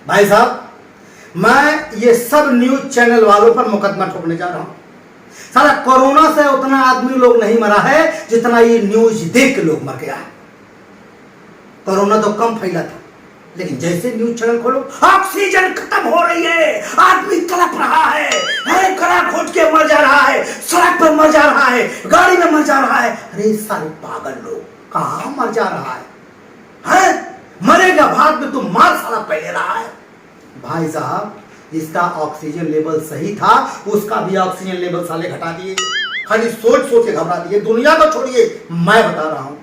भाई साहब, मैं ये सब न्यूज चैनल वालों पर मुकदमा ठोकने जा रहा हूं। सारा कोरोना से उतना आदमी लोग नहीं मरा है जितना ये न्यूज देख के लोग मर गया है। कोरोना तो कम फैला था, लेकिन जैसे न्यूज चैनल खोलो ऑक्सीजन खत्म हो रही है, आदमी तड़प रहा है, गला घोट के मर जा रहा है, सड़क पर मर जा रहा है, गाड़ी में मर जा रहा है। अरे सारे पागल लोग, कहां मर जा रहा है? मरेगा भाग में, तुम मार साला पहले रहा है। भाई साहब, जिसका ऑक्सीजन लेवल सही था उसका भी ऑक्सीजन लेवल साले घटा दिए, खाली सोच सोच के घबरा दिए। दुनिया को छोड़िए, मैं बता रहा हूं,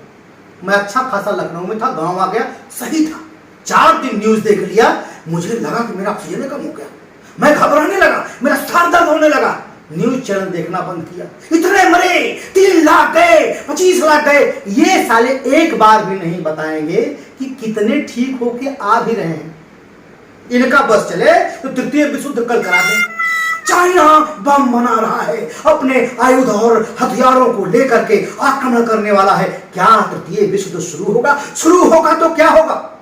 मैं अच्छा खासा लखनऊ में था, गांव आ गया, सही था, 4 दिन न्यूज देख लिया, मुझे लगा कि मेरा ऑक्सीजन कम हो गया, मैं घबराने लगा, मेरा सर दर्द होने लगा। न्यूज चैनल देखना बंद किया, इतने मरे, 3 लाख गए, 25 लाख गए। ये साले एक बार भी नहीं बताएंगे कि कितने ठीक होके आ भी रहे हैं। इनका बस चले तो तृतीय विश्व युद्ध कल करा दें। चाइना बम बना रहा है, अपने आयुध और हथियारों को लेकर के आक्रमण करने वाला है। क्या तृतीय विश्व युद्ध शुरू होगा? शुरू होगा तो क्या होगा?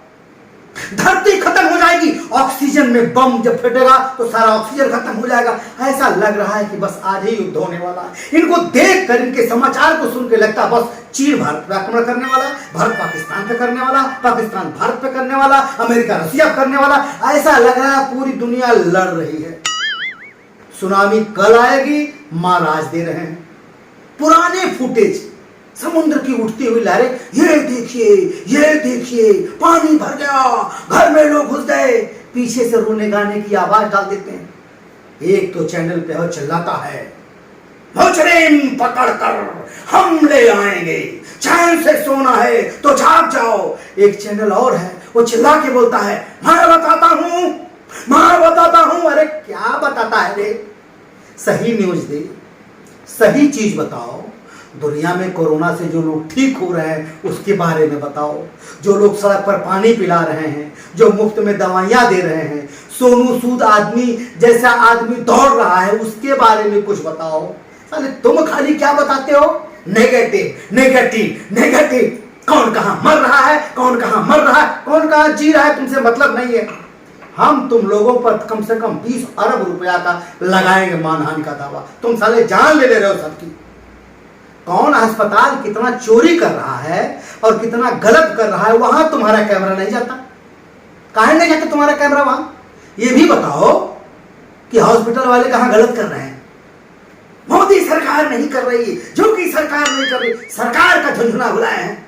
धरती खत्म हो जाएगी। ऑक्सीजन में बम जब फटेगा तो सारा ऑक्सीजन खत्म हो जाएगा। ऐसा लग रहा है कि बस आज ही युद्ध होने वाला है। इनको देख कर, इनके समाचार को सुन के लगता बस चीन भारत पे आक्रमण करने वाला, भारत पाकिस्तान पे करने वाला, पाकिस्तान भारत पे करने वाला, अमेरिका रसिया करने वाला। ऐसा लग रहा है पूरी दुनिया लड़ रही है। सुनामी कल आएगी, महाराज दे रहे हैं पुराने फुटेज, समुद्र की उठती हुई लहरें, ये देखिए पानी भर गया, घर में लोग घुस गए, पीछे से रोने गाने की आवाज डाल देते हैं। एक तो चैनल पे हो चिल्लाता है, मुजरिम पकड़कर हम ले आएंगे, चैन से सोना है तो जाग जाओ। एक चैनल और है, वो चिल्ला के बोलता है, मैं बताता हूं। अरे क्या बताता है रे? सही न्यूज दे, सही चीज बताओ। दुनिया में कोरोना से जो लोग ठीक हो रहे हैं उसके बारे में बताओ, जो लोग सड़क पर पानी पिला रहे हैं, जो मुफ्त में दवाइयां दे रहे हैं, सोनू सूद आदमी जैसा आदमी दौड़ रहा है, उसके बारे में कुछ बताओ। साले तुम खाली क्या बताते हो? नेगेटिव। कौन कहां मर रहा है, कौन कहां जी रहा है, तुमसे मतलब नहीं है। हम तुम लोगों पर कम से कम 20 अरब रुपया का लगाएंगे मानहानि का दावा। तुम साले जान ले रहे हो सबकी। कौन अस्पताल कितना चोरी कर रहा है और कितना गलत कर रहा है, वहां तुम्हारा कैमरा नहीं जाता। काहे नहीं जाता तुम्हारा कैमरा वहां? ये भी बताओ कि हॉस्पिटल वाले कहां गलत कर रहे हैं। मोदी सरकार नहीं कर रही, जो कि सरकार नहीं कर रही, सरकार का झुंझुना बुलाए हैं।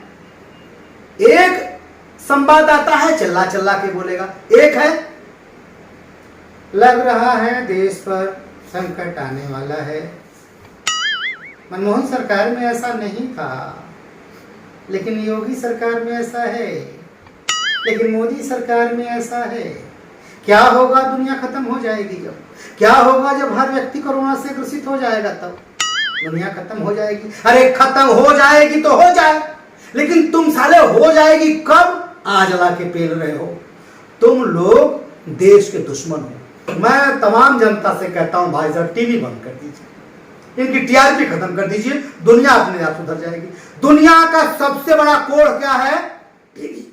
एक संवाददाता है, चिल्ला चिल्ला के बोलेगा। एक है, लग रहा है देश पर संकट आने वाला है। मनमोहन सरकार में ऐसा नहीं था, लेकिन योगी सरकार में ऐसा है, लेकिन मोदी सरकार में ऐसा है। क्या होगा? दुनिया खत्म हो जाएगी जब। क्या होगा जब हर व्यक्ति कोरोना से ग्रसित हो जाएगा? तब दुनिया खत्म हो जाएगी। अरे खत्म हो जाएगी तो हो जाए, लेकिन तुम साले हो जाएगी कब? आज ला के पेल रहे हो। तुम लोग देश के दुश्मन हो। मैं तमाम जनता से कहता हूं, भाई साहब टीवी बंद कर दीजिए, इनकी टीआरपी खत्म कर दीजिए, दुनिया अपने आप सुधर जाएगी। दुनिया का सबसे बड़ा कोढ़ क्या है? टीवी।